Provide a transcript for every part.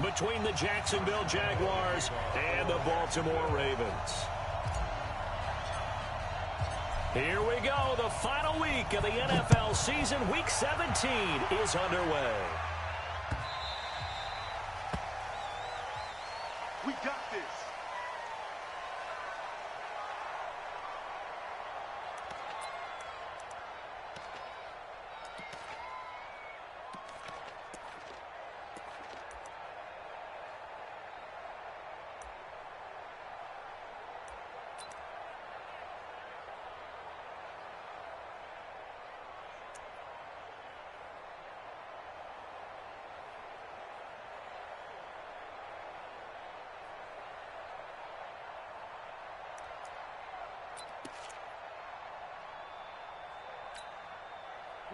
between the Jacksonville Jaguars and the Baltimore Ravens. Here we go. The final week of the NFL season. Week 17 is underway. We got this.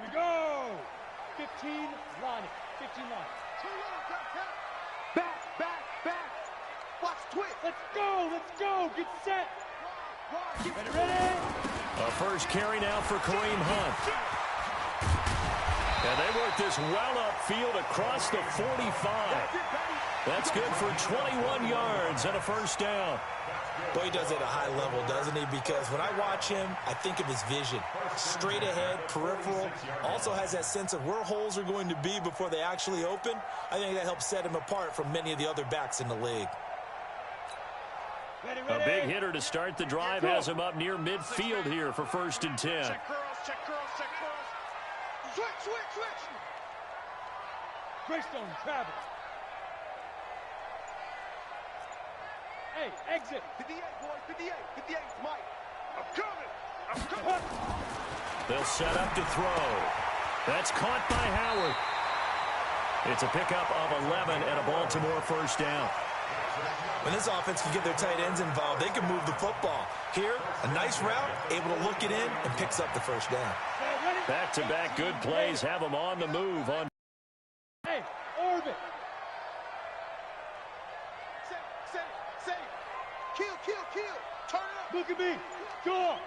We go! 15 line it. 15 line. Back. Watch twitch. Let's go. Get set. Ready? A first carry now for Kareem Hunt. And they work this well upfield across the 45. That's good for 21 yards and a first down. Well, he does it at a high level, doesn't he? Because when I watch him, I think of his vision. Straight ahead, peripheral. Also has that sense of where holes are going to be before they actually open. I think that helps set him apart from many of the other backs in the league. Ready. A big hitter to start the drive has him up near midfield here for 1st and 10. Check curls. Switch. Greystone, Travis. Hey, exit. 58, boys. 58, Mike. I'm coming. They'll set up to throw. That's caught by Howard. It's a pickup of 11 and a Baltimore first down. When this offense can get their tight ends involved, they can move the football. Here, a nice route, able to look it in, and picks up the first down. Back-to-back good plays have them on the move. Hey, orbit. Say. Kill. Turn up. Look at me. Go.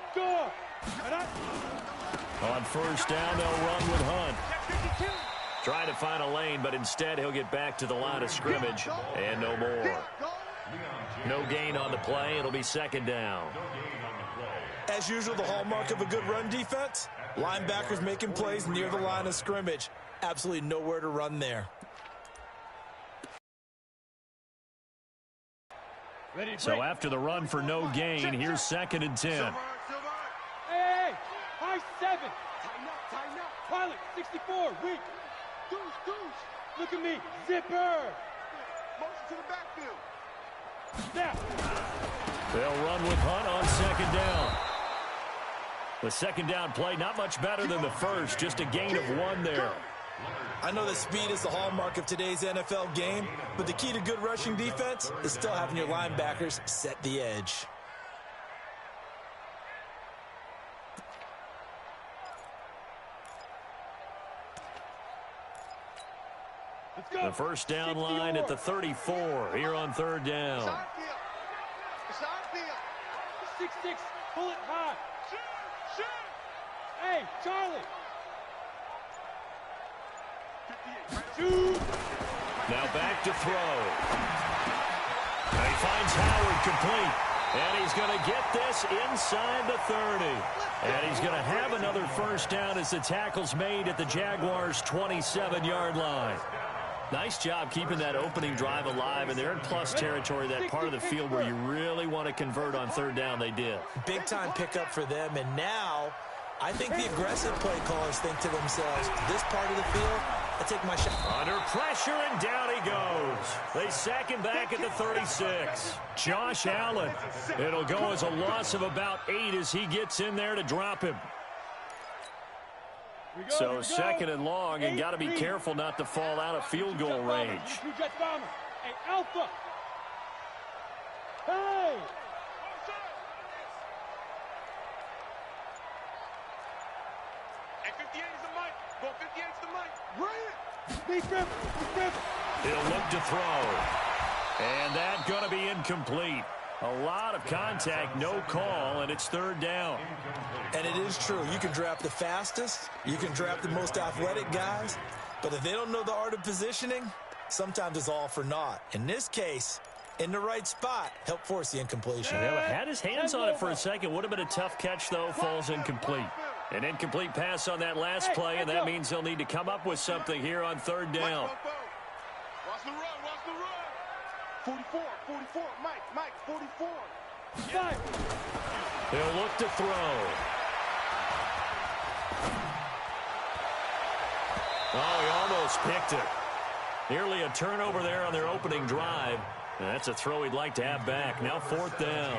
On first down, they'll run with Hunt. Trying to find a lane, but instead he'll get back to the line of scrimmage and no more. No gain on the play. It'll be 2nd down. As usual, the hallmark of a good run defense, linebackers making plays near the line of scrimmage. Absolutely nowhere to run there. So after the run for no gain, here's 2nd and 10. Hey, high 7. Tighten up. Pilot, 64, weak. Deuce. Look at me, zipper. Motion to the backfield. Snap. They'll run with Hunt on 2nd down. The 2nd down play, not much better than the first, just a gain of 1 there. I know that speed is the hallmark of today's NFL game, but the key to good rushing defense is still having your linebackers set the edge. Let's go. The first down line at the 34 here on 3rd down. Side field. 6-6, pull it high. Shoot. Hey, Charlie. 58, Shoot. Now back to throw. And he finds Howard complete. And he's going to get this inside the 30. And he's going to have another first down as the tackle's made at the Jaguars' 27-yard line. Nice job keeping that opening drive alive, and they're in plus territory, that part of the field where you really want to convert on 3rd down. They did. Big-time pickup for them, and now I think the aggressive play callers think to themselves, this part of the field, I take my shot. Under pressure, and down he goes. They sack him back at the 36. Josh Allen. It'll go as a loss of about 8 as he gets in there to drop him. So 2nd and long, and got to be careful not to fall out of field goal range. Hey, Alpha. Hey. Hey, 58 is the mic. Go 58 is the mic. Run it. Big grip. He'll look to throw. And that's going to be incomplete. A lot of contact, no call, and it's 3rd down. And it is true. You can draft the fastest. You can draft the most athletic guys. But if they don't know the art of positioning, sometimes it's all for naught. In this case, in the right spot, help force the incompletion. Yeah, had his hands on it for a second. Would have been a tough catch, though. Falls incomplete. An incomplete pass on that last play, and that means they'll need to come up with something here on third down. Watch the run, watch the run. 44, Mike, 44. Five. They'll look to throw. Oh, he almost picked it. Nearly a turnover there on their opening drive. And that's a throw he'd like to have back. Now fourth down.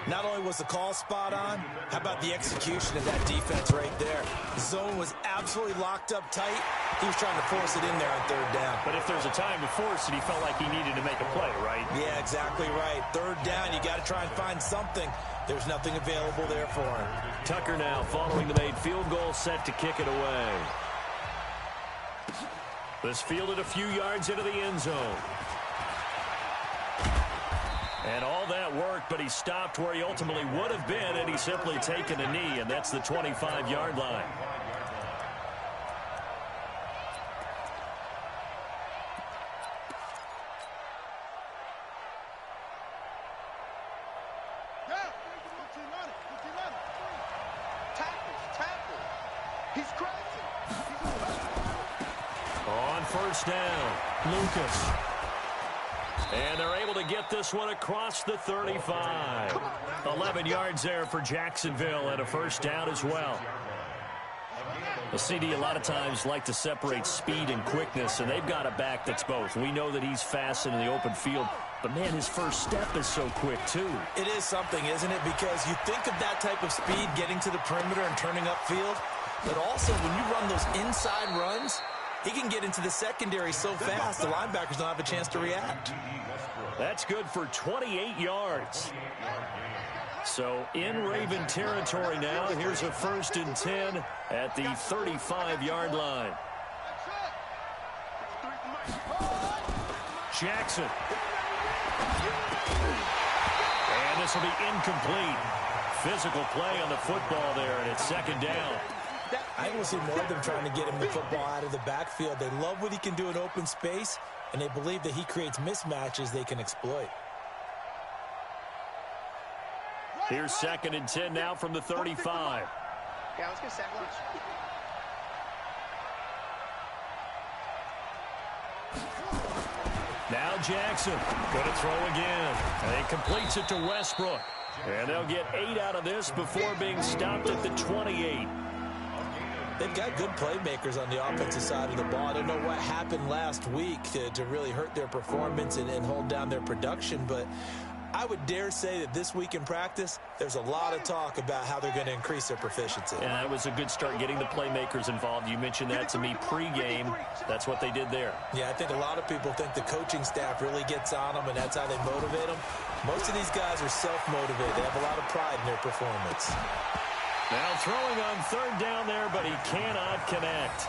Not only was the call spot on, how about the execution of that defense right there? The zone was absolutely locked up tight. He was trying to force it in there on third down. But if there's a time to force it, he felt like he needed to make a play, right? Yeah, exactly right. Third down, you got to try and find something. There's nothing available there for him. Tucker now following the made field goal, set to kick it away. This fielded a few yards into the end zone. And all that worked, but he stopped where he ultimately would have been, and he's simply taken a knee, and that's the 25-yard line. Tackle. He's crazy. On first down, Lucas. And they're able to get this one across the 35. 11 yards there for Jacksonville and a first down as well. The CD a lot of times like to separate speed and quickness, and they've got a back that's both. We know that he's fast in the open field, but, man, his first step is so quick, too. It is something, isn't it? Because you think of that type of speed getting to the perimeter and turning upfield, but also when you run those inside runs, he can get into the secondary so fast the linebackers don't have a chance to react. That's good for 28 yards. So in Raven territory now. Here's a 1st and 10 at the 35-yard line. Jackson. And this will be incomplete. Physical play on the football there, and it's second down. I will see more of them trying to get him the football out of the backfield. They love what he can do in open space, and they believe that he creates mismatches they can exploit. Here's 2nd and 10 now from the 35. Yeah, let's get sack lunch. Now Jackson going to throw again. And he completes it to Westbrook. And they'll get 8 out of this before being stopped at the 28. They've got good playmakers on the offensive side of the ball. I don't know what happened last week to really hurt their performance and hold down their production, but I would dare say that this week in practice, there's a lot of talk about how they're going to increase their proficiency. Yeah, that was a good start getting the playmakers involved. You mentioned that to me pregame. That's what they did there. Yeah, I think a lot of people think the coaching staff really gets on them, and that's how they motivate them. Most of these guys are self-motivated. They have a lot of pride in their performance. Now throwing on 3rd down there, but he cannot connect.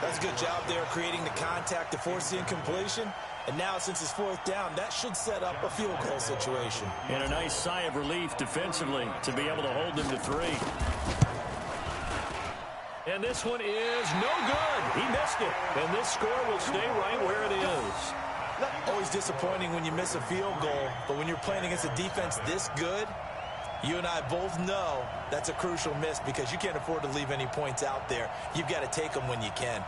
That's a good job there creating the contact to force the incompletion. And now, since it's 4th down, that should set up a field goal situation. And a nice sigh of relief defensively to be able to hold them to 3. And this one is no good. He missed it. And this score will stay right where it is. Always disappointing when you miss a field goal, but when you're playing against a defense this good, you and I both know that's a crucial miss because you can't afford to leave any points out there. You've got to take them when you can.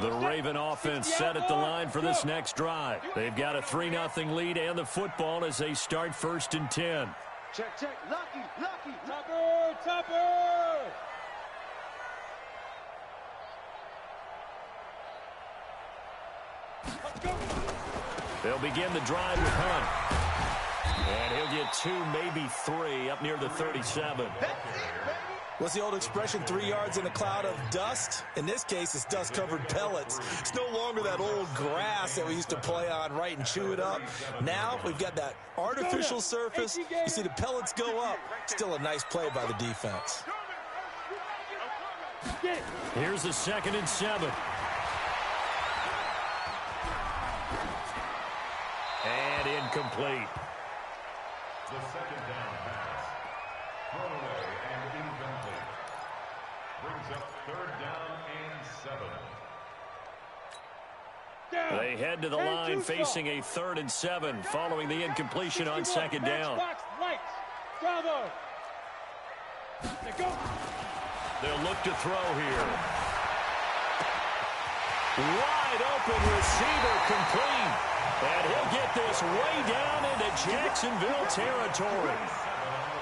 The Raven offense set at the line for this next drive. They've got a 3-0 lead and the football as they start 1st and 10. Check. Lucky. Topper! Let's go! They'll begin the drive with Hunt. And he'll get 2, maybe 3 up near the 37. What's the old expression, 3 yards in a cloud of dust? In this case, it's dust-covered pellets. It's no longer that old grass that we used to play on, right, and chew it up. Now we've got that artificial surface. You see the pellets go up. Still a nice play by the defense. Here's the 2nd and 7. And incomplete. The 2nd down pass. Thrown away and incomplete. Brings up 3rd down and They head to the line facing a 3rd and 7 following the incompletion on 2nd down. Bravo. They'll look to throw here. Wide open receiver complete. And he'll get this way down into Jacksonville territory.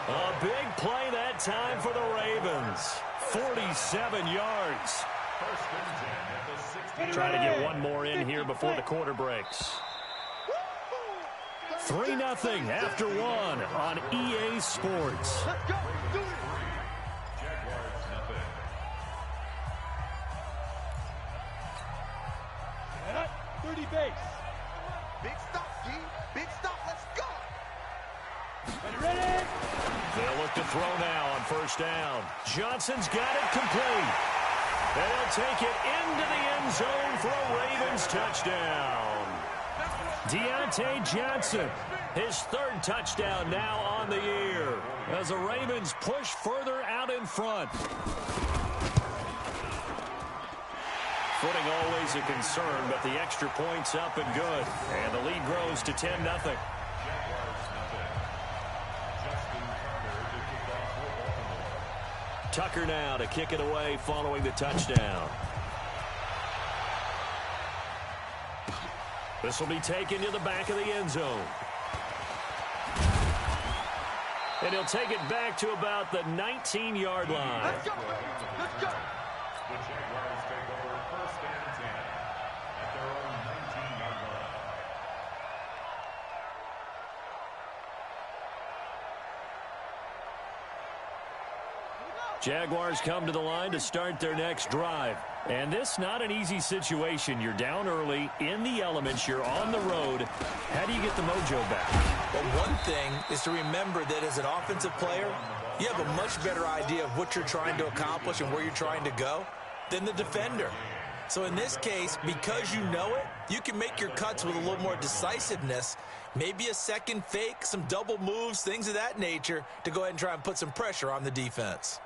A big play that time for the Ravens. 47 yards. Trying to get one more in here before the quarter breaks. 3-0 after 1 on EA Sports. Let's go. Do it. 30 base. Big stop, G. Big stop. Let's go. Ready? They'll look to throw now on 1st down. Johnson's got it complete. They'll take it into the end zone for a Ravens touchdown. Deontay Johnson, his 3rd touchdown now on the year as the Ravens push further out in front. Footing always a concern, but the extra point's up and good. And the lead grows to 10-0. Tucker now to kick it away following the touchdown. This will be taken to the back of the end zone. And he'll take it back to about the 19-yard line. Let's go, baby. Let's go. The Jaguars take over 1st and 10 at their own 19-yard line. Jaguars come to the line to start their next drive. And this not an easy situation. You're down early, in the elements, you're on the road. How do you get the mojo back? Well, one thing is to remember that as an offensive player, you have a much better idea of what you're trying to accomplish and where you're trying to go than the defender. So in this case, because you know it, you can make your cuts with a little more decisiveness, maybe a second fake, some double moves, things of that nature, to go ahead and try and put some pressure on the defense.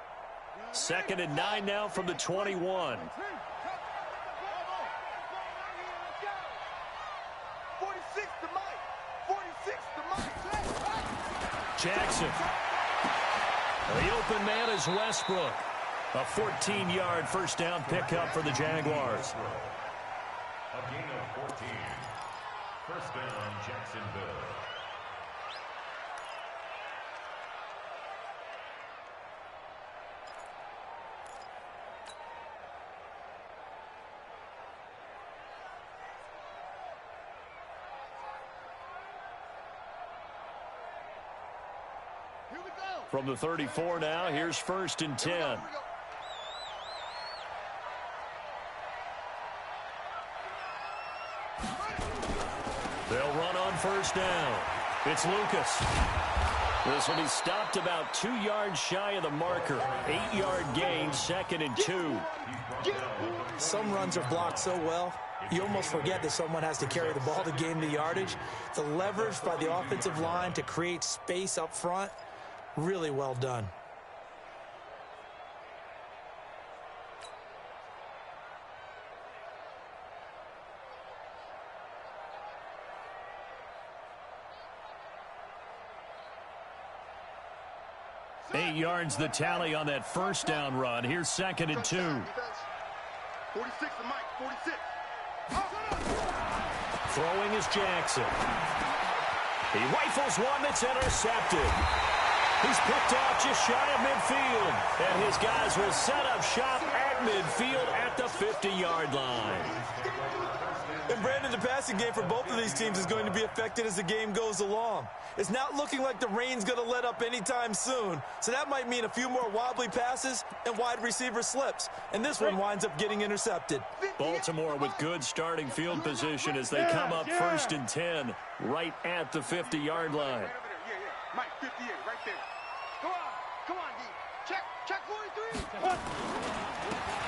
2nd and 9 now from the 21. 46 to Mike. 46 to Mike. Jackson. The open man is Westbrook. A 14-yard 1st down pickup for the Jaguars. A gain of 14. 1st down, Jacksonville. From the 34 now, here's 1st and 10. They'll run on 1st down. It's Lucas. This will be stopped about 2 yards shy of the marker. 8-yard gain, 2nd and 2. Some runs are blocked so well, you almost forget that someone has to carry the ball to gain the yardage. The leverage by the offensive line to create space up front, really well done. Eight yards the tally on that 1st down run. Here's 2nd and 2. 46 to Mike. 46. Throwing is Jackson. He rifles one that's intercepted. He's picked off just shy of midfield. And his guys will set up shop at midfield at the 50-yard line. And Brandon, the passing game for both of these teams is going to be affected as the game goes along. It's not looking like the rain's going to let up anytime soon. So that might mean a few more wobbly passes and wide receiver slips. And this one winds up getting intercepted. Baltimore with good starting field position as they come up 1st and 10 right at the 50-yard line. Yeah. Mike, 58, right there. Come on, D. Check 43.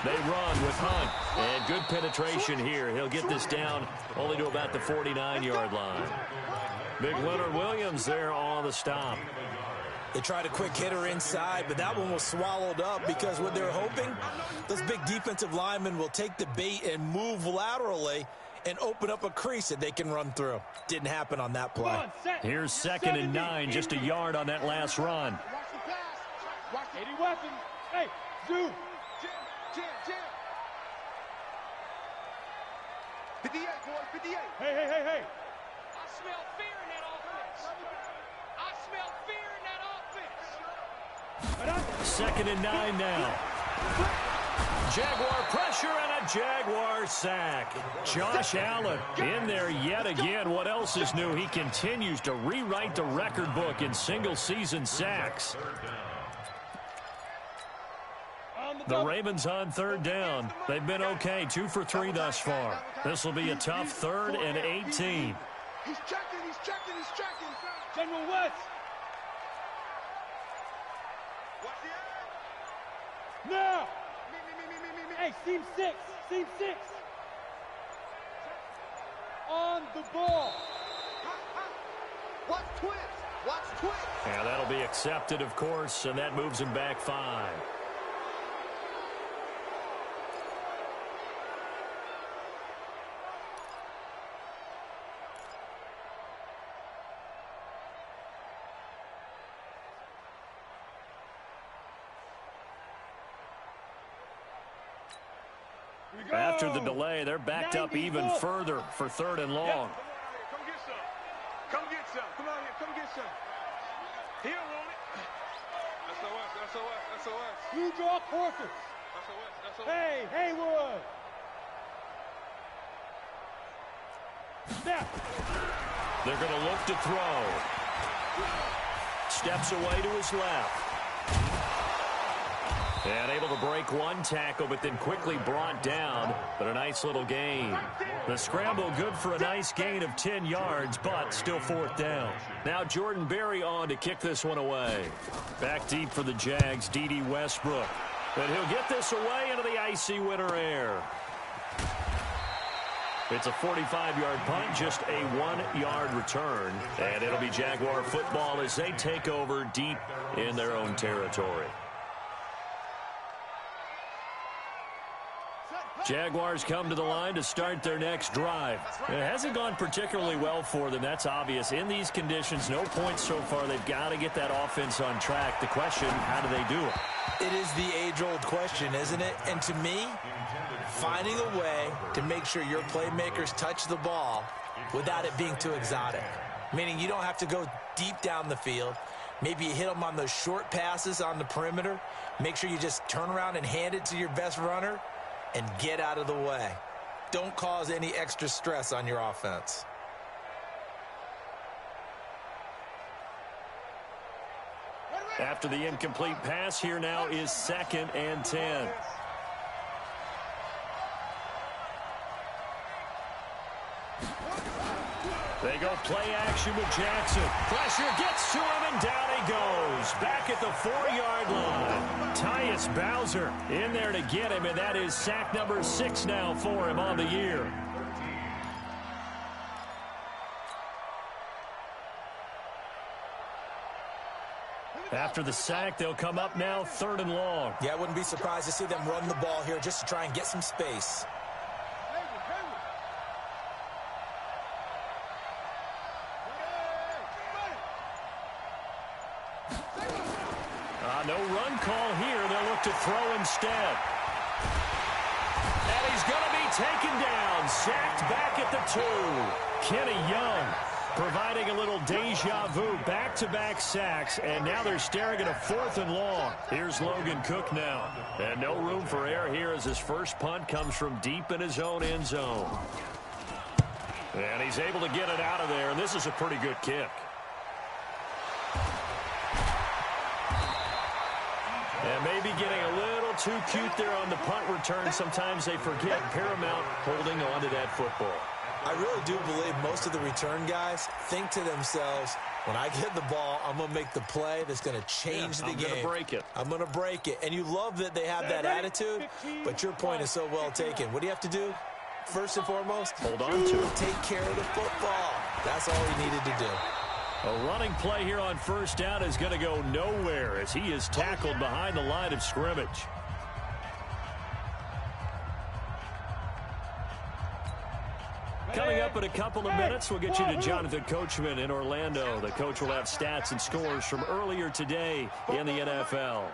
They run with Hunt. And good penetration here. He'll get this down only to about the 49-yard line. Big Leonard Williams there on the stop. They tried a quick hitter inside, but that one was swallowed up because what they're hoping, those big defensive linemen will take the bait and move laterally and open up a crease that they can run through. Didn't happen on that play. Here's 2nd and 9, just a yard on that last run. Watch the pass. Watch 80 weapons. Hey, zoom. Jam. 58, boy, 58. Hey. I smell fear in that offense. I smell fear in that offense. 2nd and 9 now. Jaguar pressure and a Jaguar sack. Josh Allen in there yet again. What else is new? He continues to rewrite the record book in single-season sacks. The Ravens on 3rd down. They've been okay, 2 for 3 thus far. This will be a tough 3rd and 18. He's checking. General West. Watch the eye. Now. Me. Hey, seam 6. On the ball. Watch twitch. Yeah, that'll be accepted, of course, and that moves him back 5. After the delay, they're backed up even further for 3rd and long. Come get some. Come on here. Come get some. He don't want it. SOS. You draw quarters. SOS. Hey, Haywood. Snap. They're going to look to throw. Steps away to his left. And able to break one tackle, but then quickly brought down. But a nice little gain. The scramble good for a nice gain of 10 yards, but still 4th down. Now Jordan Berry on to kick this one away. Back deep for the Jags, D.D. Westbrook. But he'll get this away into the icy winter air. It's a 45-yard punt, just a 1-yard return. And it'll be Jaguar football as they take over deep in their own territory. Jaguars come to the line to start their next drive. It hasn't gone particularly well for them. That's obvious. In these conditions, no points so far. They've got to get that offense on track. The question, how do they do it? It is the age-old question, isn't it? And to me, finding a way to make sure your playmakers touch the ball without it being too exotic. Meaning you don't have to go deep down the field. Maybe you hit them on those short passes on the perimeter. Make sure you just turn around and hand it to your best runner and get out of the way. Don't cause any extra stress on your offense. After the incomplete pass, here now is 2nd and 10. They go play action with Jackson. Pressure gets to him, and down he goes. Back at the 4-yard line. Tyus Bowser in there to get him, and that is sack number 6 now for him on the year. After the sack, they'll come up now 3rd and long. Yeah, I wouldn't be surprised to see them run the ball here just to try and get some space. No run call here. They'll look to throw instead. And he's going to be taken down. Sacked back at the 2. Kenny Young providing a little deja vu. Back-to-back sacks. And now they're staring at a 4th and long. Here's Logan Cook now. And no room for error here as his first punt comes from deep in his own end zone. And he's able to get it out of there. And this is a pretty good kick. And maybe getting a little too cute there on the punt return. Sometimes they forget paramount holding on to that football. I really do believe most of the return guys think to themselves, when I get the ball, I'm going to make the play that's going to change the game. I'm going to break it. I'm going to break it. And you love that they have that attitude, but your point is so well taken. What do you have to do? First and foremost, hold on to it. Take care of the football. That's all he needed to do. A running play here on first down is going to go nowhere as he is tackled behind the line of scrimmage. Coming up in a couple of minutes, we'll get you to Jonathan Coachman in Orlando. The coach will have stats and scores from earlier today in the NFL.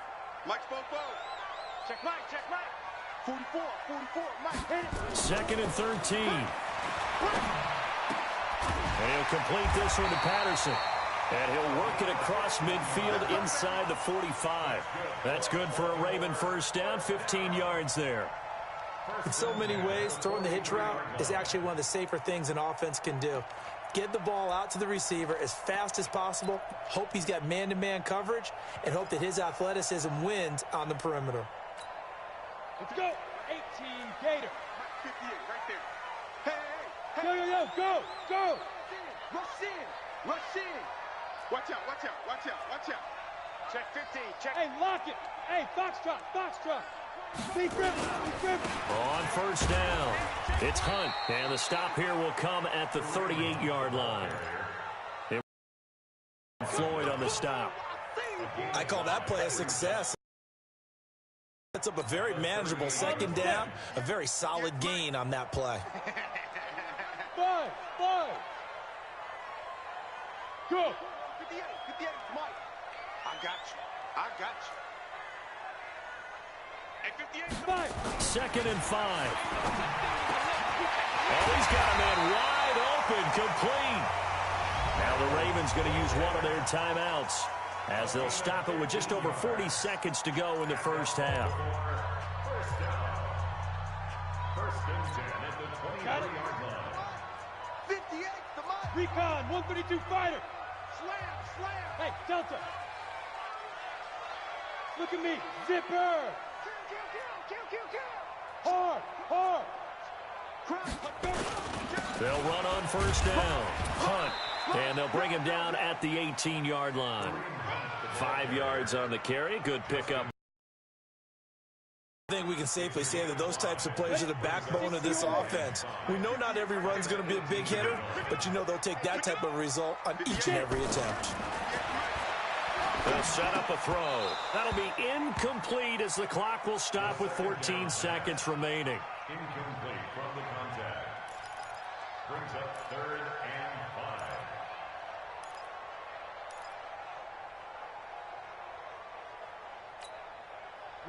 Mike's both. Check Mike. 44, Mike, hit it. 2nd and 13. And he'll complete this one to Patterson. And he'll work it across midfield inside the 45. That's good for a Raven first down, 15 yards there. In so many ways, throwing the hitch route is actually one of the safer things an offense can do. Get the ball out to the receiver as fast as possible, hope he's got man-to-man coverage, and hope that his athleticism wins on the perimeter. Let's go. 18 Gator. 58 right there. Hey. Go. Rush in. Watch out. Check 15. Check. Hey, lock it. Hey, Foxtrot. Be driven. On first down, it's Hunt. And the stop here will come at the 38-yard line. Floyd on the stop. I call that play a success. Sets up a very manageable second down, a very solid gain on that play. 5. Go. 58, Mike. I got you. Hey, 58. 5. 2nd and 5. Oh, he's got a man wide open, complete. Now the Ravens going to use one of their timeouts as they'll stop it with just over 40 seconds to go in the first half. First and 10 at the 20-yard line. 58, the Mike. Recon, 132 fighter. Slam. Hey, Delta. Look at me. Zipper. Kill. Hard. They'll run on first down. Hunt. And they'll bring him down at the 18-yard line. 5 yards on the carry. Good pickup. I think we can safely say that those types of plays are the backbone of this offense. We know not every run's going to be a big hitter, but you know they'll take that type of result on each and every attempt. They'll set up a throw. That'll be incomplete as the clock will stop with 14 seconds remaining. Incomplete from the contact. Brings up 3rd and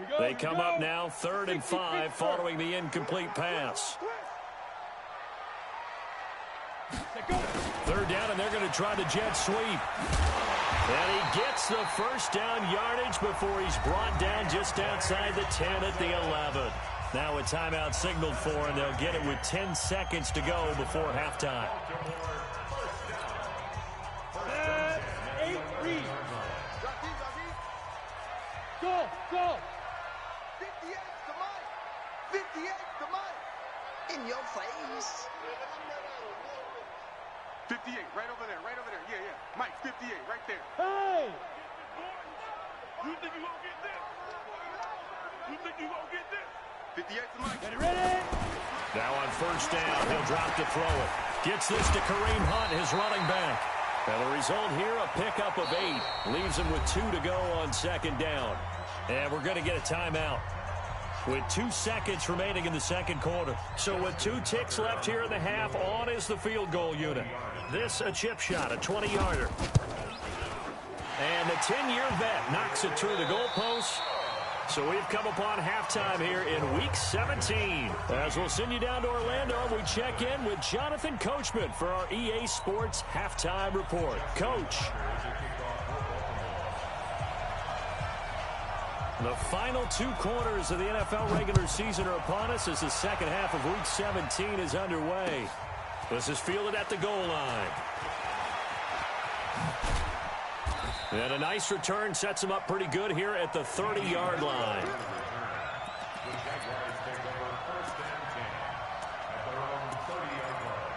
5. They come up now 3rd and 5 following the incomplete pass. 3rd down, and they're going to try the jet sweep. And he gets the first down yardage before he's brought down just outside the 10 at the 11. Now a timeout signaled for, and they'll get it with 10 seconds to go before halftime. 8 read. Go. 58, the Mike. In your face. 58, right over there. Yeah. Mike, 58, right there. Hey. You think you gonna get this? 58 to Mike. Get it ready. Now on first down, he'll drop to throw it. Gets this to Kareem Hunt, his running back. And the result here, a pickup of 8. Leaves him with 2 to go on 2nd down. And we're going to get a timeout with 2 seconds remaining in the second quarter. So with 2 ticks left here in the half, on is the field goal unit. This a chip shot, a 20-yarder. And the 10-year vet knocks it through the goalpost. So we've come upon halftime here in Week 17. As we'll send you down to Orlando, we check in with Jonathan Coachman for our EA Sports Halftime Report. Coach. The final 2 quarters of the NFL regular season are upon us as the second half of Week 17 is underway. This is fielded at the goal line. And a nice return sets him up pretty good here at the 30-yard line. The Jaguars take over 1st and 10 at their own 30-yard line.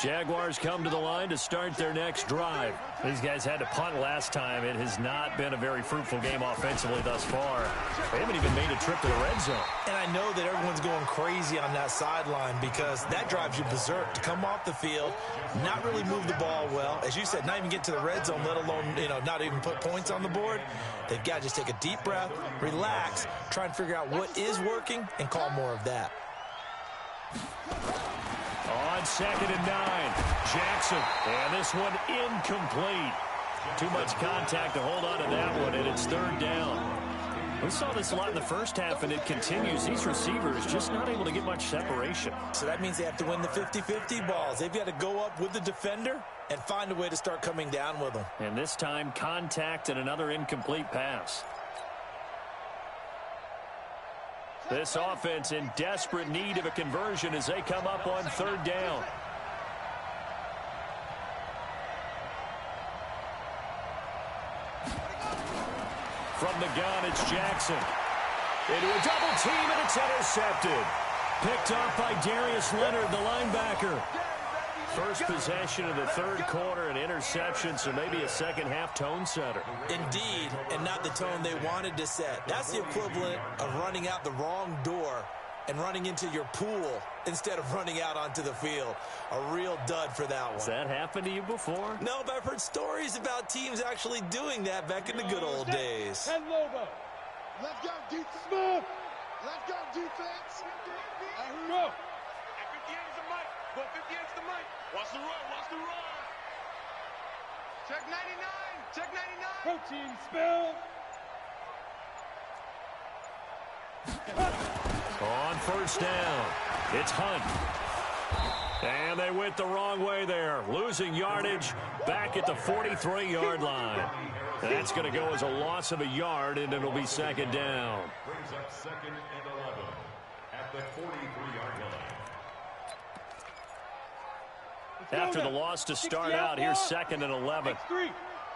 Jaguars come to the line to start their next drive. These guys had to punt last time. It has not been a very fruitful game offensively thus far. They haven't even made a trip to the red zone. And I know that everyone's going crazy on that sideline because that drives you berserk to come off the field, not really move the ball well. As you said, not even get to the red zone, let alone, not even put points on the board. They've got to just take a deep breath, relax, try and figure out what is working, and call more of that. On 2nd and 9, Jackson, and this one incomplete. Too much contact to hold on to that one, and it's 3rd down. We saw this a lot in the first half, and it continues. These receivers just not able to get much separation. So that means they have to win the 50-50 balls. They've got to go up with the defender and find a way to start coming down with them. And this time, contact and another incomplete pass. This offense in desperate need of a conversion as they come up on 3rd down. From the gun, it's Jackson. Into a double team, and it's intercepted. Picked off by Darius Leonard, the linebacker. First possession of the 3rd quarter, an interception, so maybe a second-half tone setter. Indeed, and not the tone they wanted to set. That's the equivalent of running out the wrong door and running into your pool instead of running out onto the field. A real dud for that one. Has that happened to you before? No, but I've heard stories about teams actually doing that back in the good old days. And logo. Let's go, defense. Smooth. Let's go, defense. Go. 58 is the mic. Go 58 is the mic. Watch the run. Watch the run. Check 99. Check 99. Protein spill. On 1st down, it's Hunt. And they went the wrong way there, losing yardage back at the 43-yard line. That's going to go as a loss of a yard, and it'll be 2nd down. Brings up 2nd and 11 at the 43-yard line. After the loss to start out, here's 2nd and 11. X3,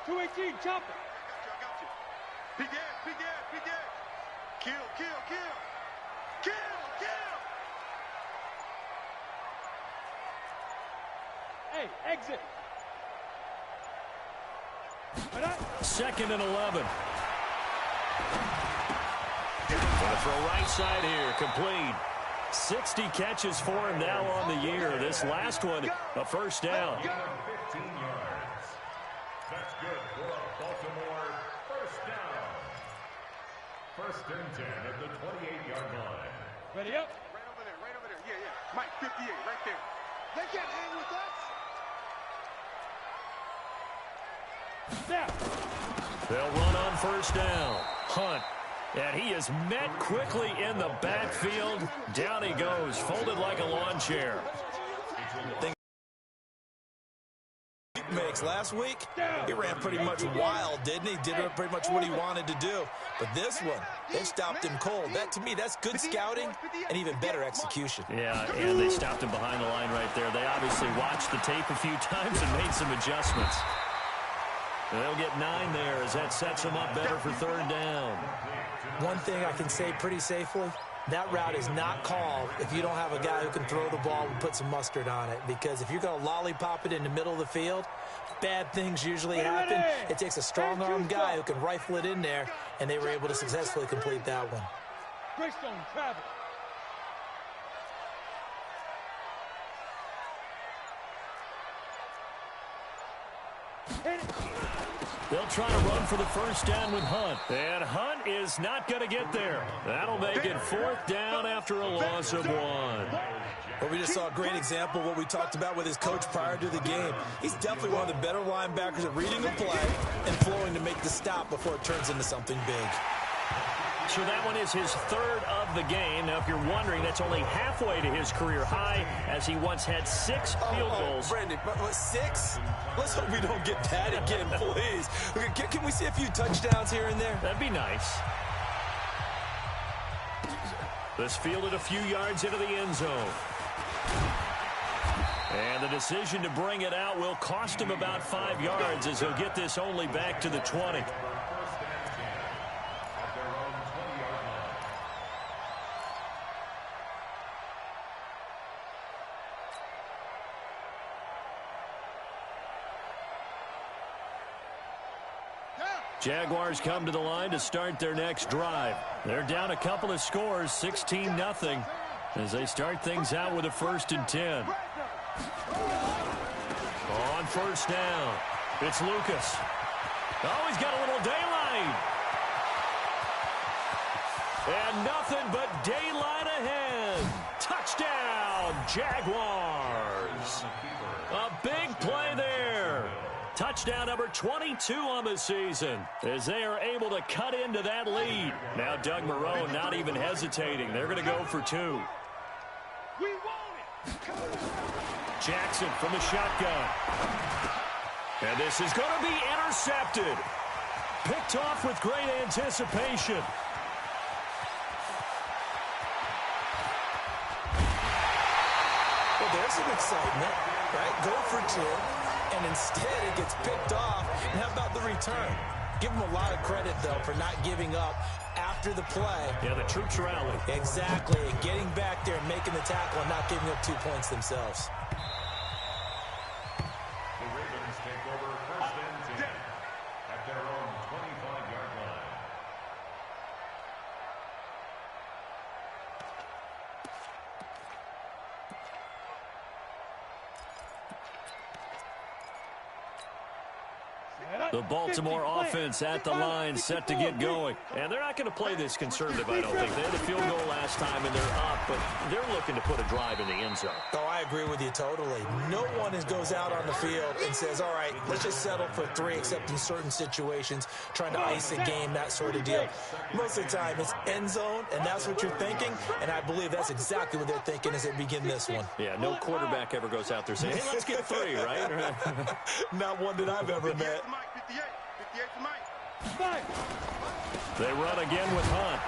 218, chop it. I got you. Big ass, big ass, big ass. Kill, kill, kill. Kill, kill. Hey, exit. 2nd and 11. Gonna throw right side here, complete. 60 catches for him now on the year. This last one, a 1st down. 15 yards. That's good for a Baltimore 1st down. 1st and 10 at the 28-yard line. Ready up. Right over there, right over there. Yeah, yeah. Mike, 58, right there. They can't hang with us. Snap. They'll run on 1st down. Hunt. And he is met quickly in the backfield. Down he goes, folded like a lawn chair. Makes last week, he ran pretty much wild, didn't he? Did pretty much what he wanted to do. But this one, they stopped him cold. That, to me, that's good scouting and even better execution. Yeah, and they stopped him behind the line right there. They obviously watched the tape a few times and made some adjustments. And they'll get 9 there as that sets them up better for 3rd down. One thing I can say pretty safely, that route is not called if you don't have a guy who can throw the ball and put some mustard on it. Because if you're going to lollipop it in the middle of the field, bad things usually happen. It takes a strong-armed guy who can rifle it in there, and they were able to successfully complete that one. Greystone, Travis. They'll try to run for the 1st down with Hunt. And Hunt is not going to get there. That'll make it 4th down after a loss of 1. Well, we just saw a great example of what we talked about with his coach prior to the game. He's definitely one of the better linebackers at reading the play and flowing to make the stop before it turns into something big. So that one is his 3rd of the game. Now, if you're wondering, that's only halfway to his career high, as he once had 6 field goals. Brandon, 6? Let's hope we don't get that again, please. Can we see a few touchdowns here and there? That'd be nice. This fielded a few yards into the end zone. And the decision to bring it out will cost him about 5 yards, as he'll get this only back to the 20. Jaguars come to the line to start their next drive. They're down a couple of scores, 16-0, as they start things out with a 1st and 10. On 1st down, it's Lucas. Oh, he's got a little daylight. And nothing but daylight ahead. Touchdown, Jaguars. A big play there. Touchdown number 22 on the season as they are able to cut into that lead. Now Doug Marrone not even hesitating. They're going to go for 2. We want it. Jackson from the shotgun. And this is going to be intercepted. Picked off with great anticipation. Well, there's some excitement, right? Go for 2. And instead it gets picked off. And how about the return? Give them a lot of credit, though, for not giving up after the play. Yeah, the troops rally. Exactly. And getting back there and making the tackle and not giving up 2 points themselves. The Ravens take over 1st and 10 at their own 25-yard line. The Baltimore offense at the line, set to get going. And they're not going to play this conservative, I don't think. They had a field goal last time, and they're up, but they're looking to put a drive in the end zone. Oh, I agree with you totally. No one goes out on the field and says, all right, let's just settle for 3, except in certain situations, trying to ice a game, that sort of deal. Most of the time, it's end zone, and that's what you're thinking, and I believe that's exactly what they're thinking as they begin this one. Yeah, no quarterback ever goes out there saying, hey, let's get 3, right? Not one that I've ever met. 58 to Mike. They run again with Hunt.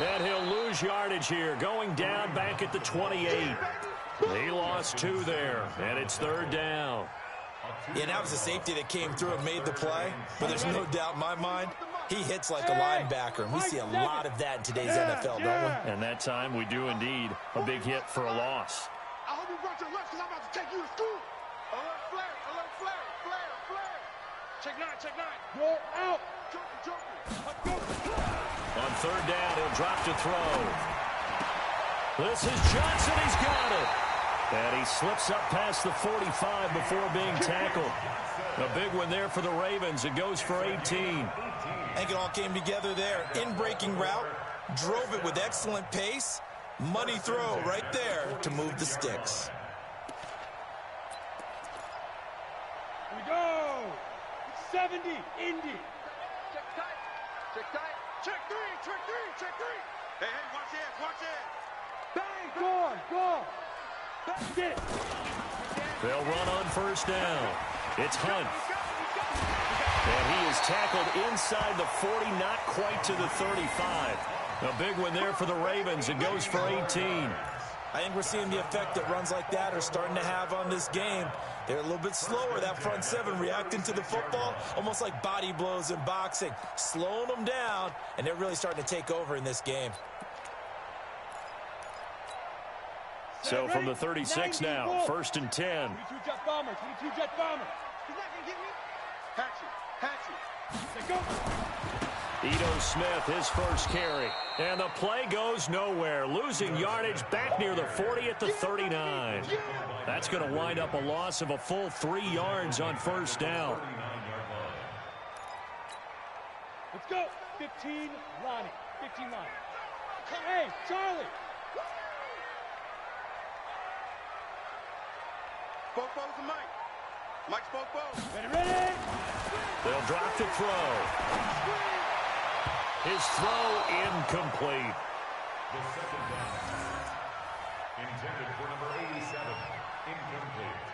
And he'll lose yardage here, going down back at the 28. He lost 2 there, and it's 3rd down. Yeah, that was a safety that came through and made the play, but there's no doubt in my mind, he hits like a linebacker, and we see a lot of that in today's NFL, don't we? And that time we do indeed a big hit for a loss. I hope you brought your lunch because I'm about to take you to school. Alert flare. Check 9. Go out. Joker. On 3rd down, he'll drop to throw. This is Johnson. He's got it. And he slips up past the 45 before being tackled. A big one there for the Ravens. It goes for 18. I think it all came together there. In-breaking route, drove it with excellent pace. Money throw right there to move the sticks. Here we go. 70, Indy. Check tight. Check 3. Hey, watch it. Bang, go. That's it. They'll run on 1st down. It's Hunt. And he is tackled inside the 40, not quite to the 35. A big one there for the Ravens. It goes for 18. I think we're seeing the effect that runs like that are starting to have on this game. They're a little bit slower, that front 7, reacting to the football, almost like body blows in boxing, slowing them down, and they're really starting to take over in this game. So from the 36 now, 1st and 10. 22 jet bombers. He's not going to get me. Hatchet. Let's go. Ito Smith, his first carry. And the play goes nowhere. Losing yardage back near the 40 at the 39. That's going to wind up a loss of a full 3 yards on 1st down. Let's go. 15, Lonnie. 15 line. Hey, Charlie. Foes to Mike. Mike's foes. Ready. They'll drop to throw. His throw incomplete. The 2nd down. Intended for number 87. Incomplete.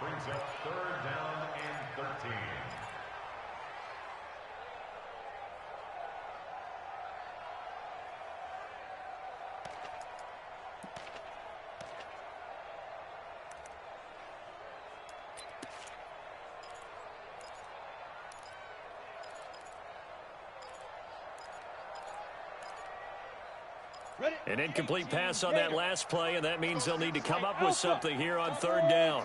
Brings up 3rd down and 13. An incomplete pass on that last play, and that means they'll need to come up with something here on 3rd down.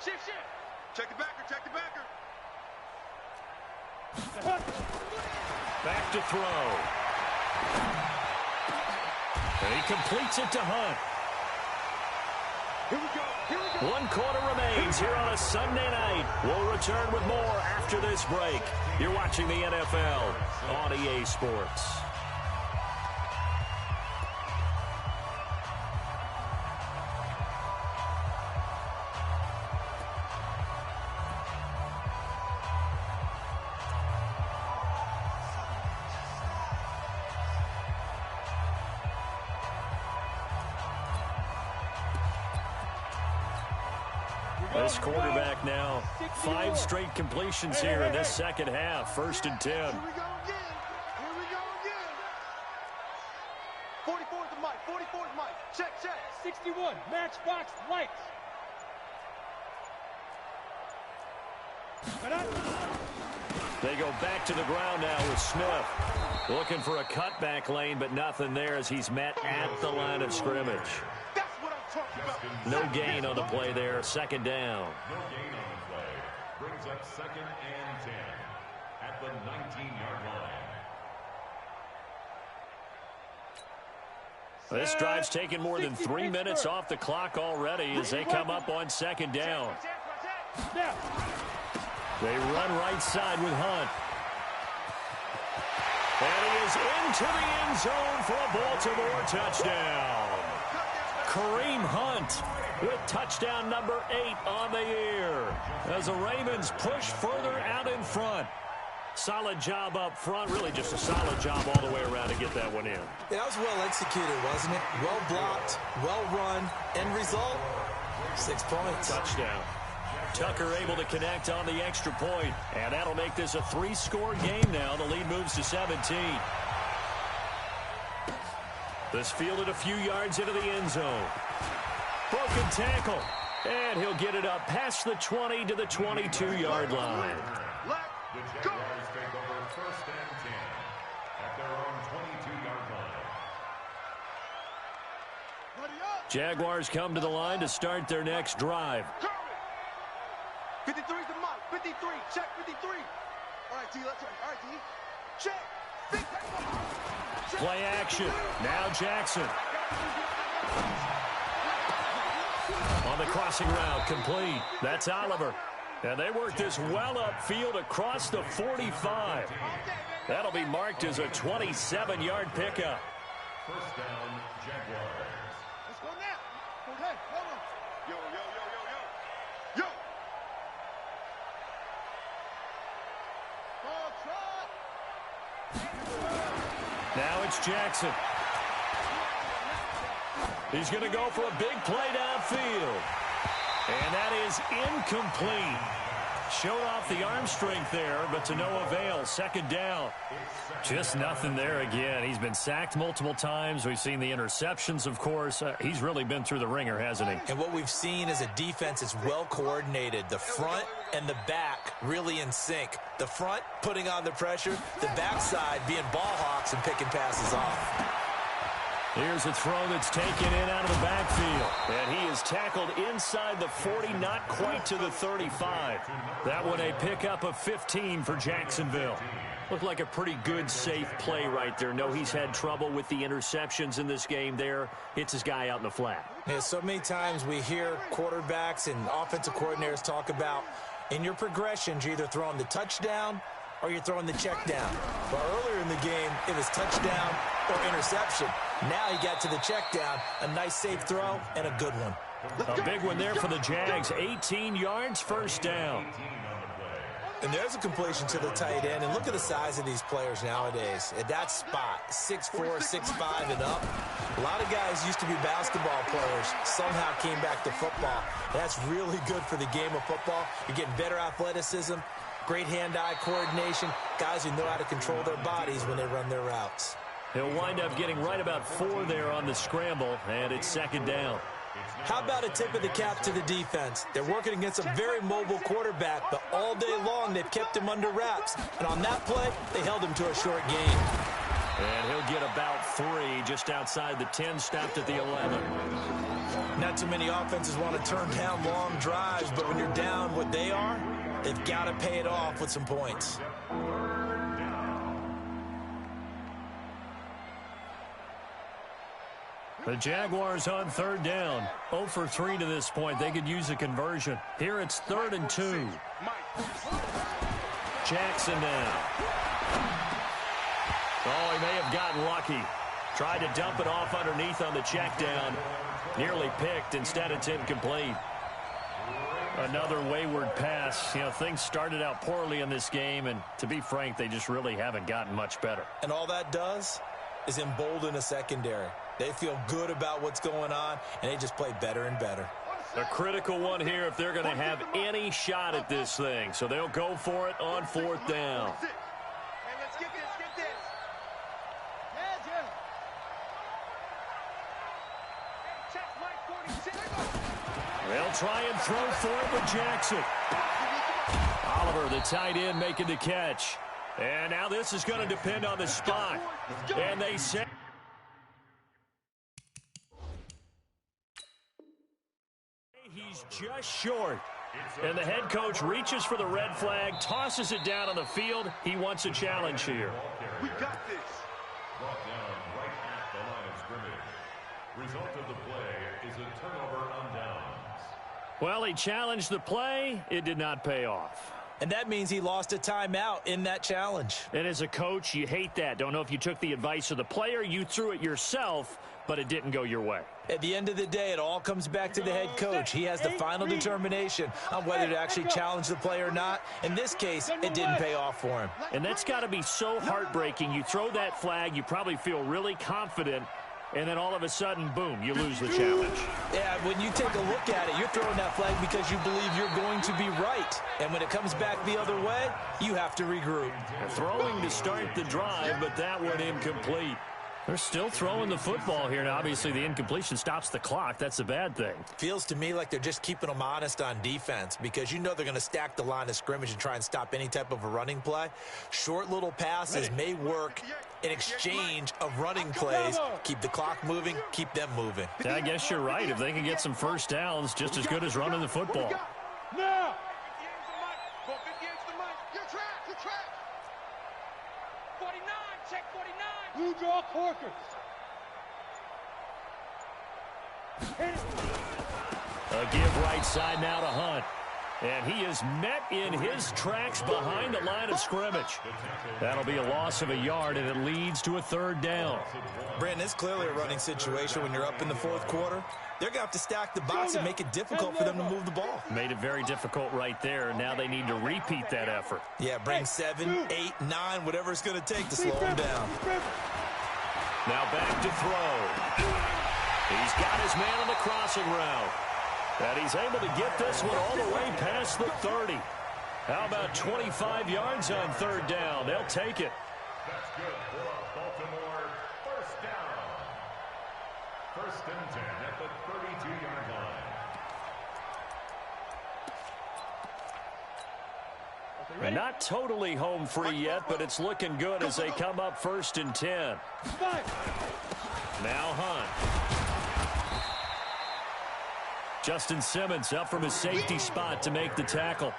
Shift, shift. Check the backer, check the backer. Back to throw. And he completes it to Hunt. Here we go, here we go. 1 quarter remains here on a Sunday night. We'll return with more after this break. You're watching the NFL on EA Sports. This quarterback now, 5 straight completions here in this second half. 1st and 10. Here we go again. Here we go again. 44's the mic. 44's mic. Check, check. 61, matchbox lights. They go back to the ground now with Smith. Looking for a cutback lane, but nothing there as he's met at the line of scrimmage. That's what I'm talking about. No gain on the play there. 2nd down. No gain on the play. Brings up 2nd and 10 at the 19-yard line. This drive's taken more than 3 minutes off the clock already as they come up on 2nd down. They run right side with Hunt. And he is into the end zone for a Baltimore touchdown. Kareem Hunt with touchdown number 8 on the year as the Ravens push further out in front. Solid job up front, really just a solid job all the way around to get that one in. Yeah, that was well executed, wasn't it? Well blocked, well run. End result, 6 points. Touchdown. Tucker able to connect on the extra point, and that'll make this a 3-score game now. The lead moves to 17. This fielded a few yards into the end zone. Broken tackle, and he'll get it up past the 20 to the 22-yard line. The Jaguars take over 1st and 10 at their own 22-yard line. Jaguars come to the line to start their next drive. 53's the mark. 53. Check 53. All right, T. Let's try. All right, T. Check. Play action. Now Jackson. On the crossing route, complete. That's Oliver. And they work this well upfield across the 45. That'll be marked as a 27-yard pickup. 1st down, Jaguars. Let's go now. Okay, hold on. Yo, yo, yo, yo, yo. Yo. Now it's Jackson. He's going to go for a big play downfield. And that is incomplete. Showed off the arm strength there, but to no avail. 2nd down. Just nothing there again. He's been sacked multiple times. We've seen the interceptions, of course. He's really been through the ringer, hasn't he? And what we've seen is a defense that's well coordinated. The front and the back really in sync. The front putting on the pressure. The backside being ball hawks and picking passes off. Here's a throw that's taken in out of the backfield. And he is tackled inside the 40, not quite to the 35. That one a pickup of 15 for Jacksonville. Looked like a pretty good, safe play right there. No, he's had trouble with the interceptions in this game there. Hits his guy out in the flat. Yeah, so many times we hear quarterbacks and offensive coordinators talk about in your progressions, you're either throwing the touchdown or you're throwing the check down. But earlier in the game, it was touchdown or interception. Now he got to the check down, a nice safe throw, and a good one. A big one there for the Jags. 18 yards, 1st down. And there's a completion to the tight end. And look at the size of these players nowadays. At that spot, 6'4", 6'5", and up. A lot of guys used to be basketball players, somehow came back to football. That's really good for the game of football. You're getting better athleticism, great hand-eye coordination, guys who know how to control their bodies when they run their routes. He'll wind up getting right about 4 there on the scramble, and it's 2nd down. How about a tip of the cap to the defense? They're working against a very mobile quarterback, but all day long they've kept him under wraps. And on that play, they held him to a short gain. And he'll get about 3 just outside the 10, stopped at the 11. Not too many offenses want to turn down long drives, but when you're down what they are, they've got to pay it off with some points. The Jaguars on third down. 0 for 3 to this point. They could use a conversion. Here it's 3rd and 2. Jackson now. Oh, he may have gotten lucky. Tried to dump it off underneath on the check down. Nearly picked. Instead, it's incomplete. Another wayward pass. You know, things started out poorly in this game, and to be frank, they just really haven't gotten much better. And all that does is embolden a secondary. They feel good about what's going on, and they just play better and better. A critical one here if they're going to have any shot at this thing. So they'll go for it on 4th down. Hey, let's get this, get this. Check Mike 46. They'll try and throw for it with Jackson. Oliver, the tight end, making the catch. And now this is going to depend on the spot. And they say he's just short. And the head coach reaches for the red flag, tosses it down on the field. He wants a challenge here. We got this. Brought down right at the line of scrimmage. Result of the play is a turnover on downs. Well, he challenged the play. It did not pay off. And that means he lost a timeout in that challenge. And as a coach, you hate that. Don't know if you took the advice of the player, you threw it yourself, but it didn't go your way. At the end of the day, it all comes back to the head coach. He has the final determination on whether to actually challenge the play or not. In this case, it didn't pay off for him. And that's got to be so heartbreaking. You throw that flag, you probably feel really confident, and then all of a sudden, boom, you lose the challenge. Yeah, when you take a look at it, you're throwing that flag because you believe you're going to be right. And when it comes back the other way, you have to regroup. Throwing to start the drive, but that one incomplete. They're still throwing the football here. Now, obviously, the incompletion stops the clock. That's a bad thing. Feels to me like they're just keeping them honest on defense because you know they're going to stack the line of scrimmage and try and stop any type of a running play. Short little passes may work in exchange of running plays. Keep the clock moving, keep them moving. I guess you're right. If they can get some first downs, just as good as running the football. Now! You're trapped. 49, check 49. Blue draw Corkers. A give right side now to Hunt. And he is met in his tracks behind the line of scrimmage. That'll be a loss of a yard, and it leads to a 3rd down. Brandon, it's clearly a running situation when you're up in the 4th quarter. They're going to have to stack the box and make it difficult for them to move the ball. Made it very difficult right there. Now they need to repeat that effort. Yeah, bring 7, 8, 9, whatever it's going to take to slow them down. Now back to throw. He's got his man on the crossing route. And he's able to get this one all the way past the 30. How about 25 yards on 3rd down? They'll take it. That's good for Baltimore. First down. 1st and 10 at the 32-yard line. And not totally home free yet, but it's looking good as they come up 1st and 10. Now Hunt. Justin Simmons up from his safety spot to make the tackle.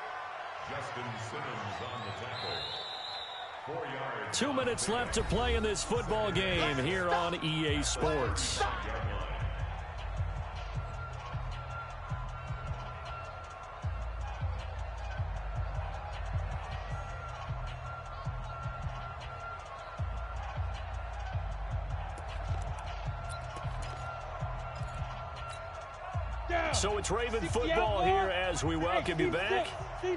Justin Simmons on the tackle. 4 yards. 2 minutes left to play in this football game here on EA Sports. So it's Raven football here as we welcome you back.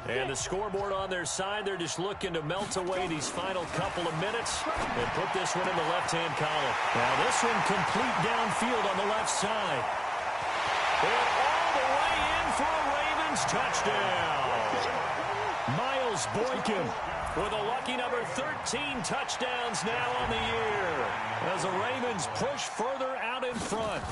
And the scoreboard on their side, they're just looking to melt away these final couple of minutes and put this one in the left-hand column. Now this one complete downfield on the left side. And all the way in for a Ravens touchdown. Miles Boykin with a lucky number 13 touchdowns now on the year as the Ravens push further out in front.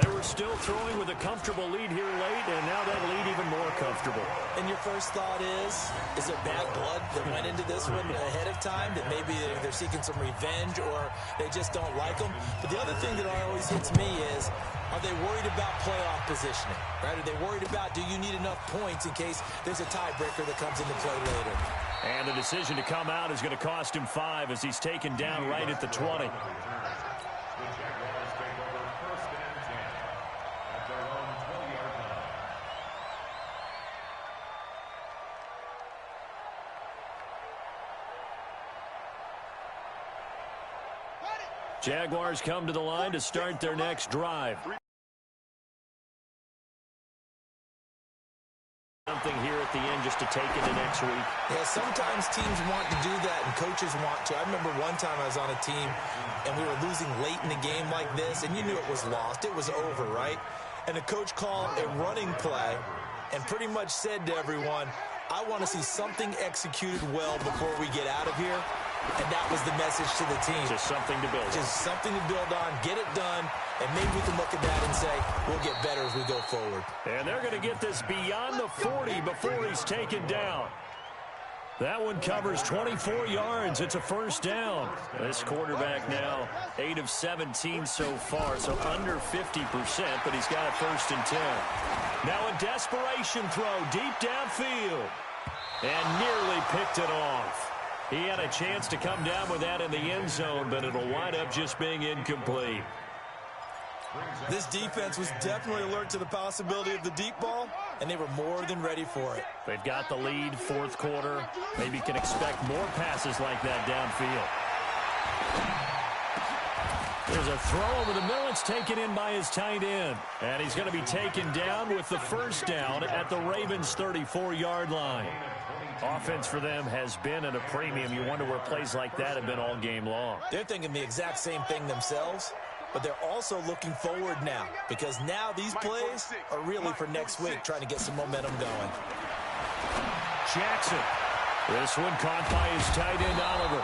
They were still throwing with a comfortable lead here late, and now that lead even more comfortable. And your first thought is there bad blood that went into this one ahead of time, that maybe they're seeking some revenge or they just don't like them? But the other thing that always hits me is, Are they worried about playoff positioning? Right? Are they worried about, do you need enough points in case there's a tiebreaker that comes into play later? And the decision to come out is going to cost him 5 as he's taken down right at the 20. Jaguars come to the line to start their next drive. Something here at the end just to take into next week. Yeah, sometimes teams want to do that and coaches want to. I remember one time I was on a team and we were losing late in the game like this, and you knew it was lost. It was over, right? And the coach called a running play and pretty much said to everyone, I want to see something executed well before we get out of here. And that was the message to the team. Just something to build on. Just something to build on, get it done, and maybe we can look at that and say, we'll get better as we go forward. And they're going to get this beyond the 40 before he's taken down. That one covers 24 yards. It's a first down. This quarterback now 8 of 17 so far, so under 50%, but he's got a 1st and 10. Now a desperation throw deep downfield. And nearly picked it off. He had a chance to come down with that in the end zone, but it'll wind up just being incomplete. This defense was definitely alert to the possibility of the deep ball, and they were more than ready for it. They've got the lead, 4th quarter. Maybe can expect more passes like that downfield. There's a throw over the middle. It's taken in by his tight end. And he's going to be taken down with the first down at the Ravens' 34-yard line. Offense for them has been at a premium. You wonder where plays like that have been all game long. They're thinking the exact same thing themselves, but they're also looking forward now because now these plays are really for next week, trying to get some momentum going. Jackson. This one caught by his tight end, Oliver.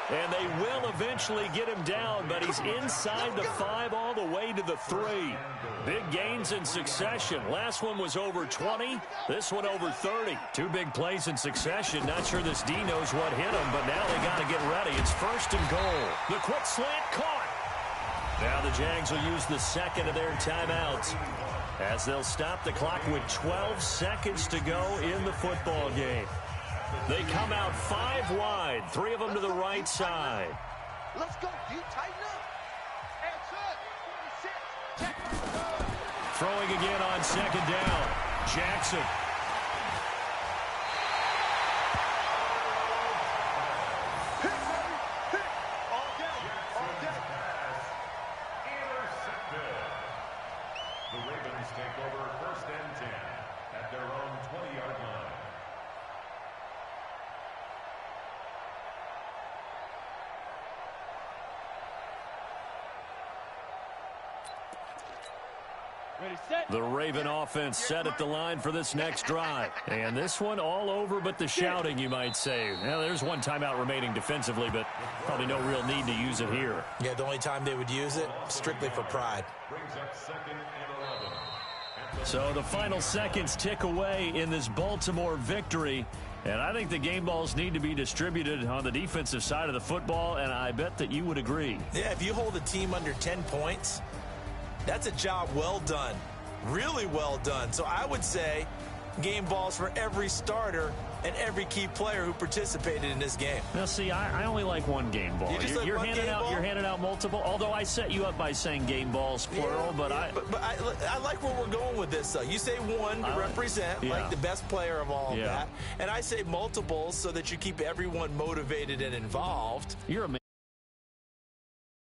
And they will eventually get him down, but he's inside the 5 all the way to the 3. Big gains in succession. Last one was over 20. This one over 30. 2 big plays in succession. Not sure this D knows what hit him, but now they got to get ready. It's 1st and goal. The quick slant caught. Now the Jags will use the 2nd of their timeouts as they'll stop the clock with 12 seconds to go in the football game. They come out 5 wide, 3 of them to the right side. Let's go. You tighten up. Throwing again on 2nd down. Jackson. Intercepted. The Ravens take over 1st and 10 at their own 20-yard line. The Raven offense set at the line for this next drive. And this one all over but the shouting, you might say. Now, there's 1 timeout remaining defensively, but probably no real need to use it here. Yeah, the only time they would use it, strictly for pride. Brings up 2nd and 11. So the final seconds tick away in this Baltimore victory. And I think the game balls need to be distributed on the defensive side of the football, and I bet that you would agree. Yeah, if you hold a team under 10 points, that's a job well done. Really well done. So I would say game balls for every starter and every key player who participated in this game. Now, see, I only like 1 game ball. You're handing out multiple. Although I set you up by saying game balls plural, but I like where we're going with this. Though you say 1 to represent like the best player of all of that, and I say multiples so that you keep everyone motivated and involved. You're a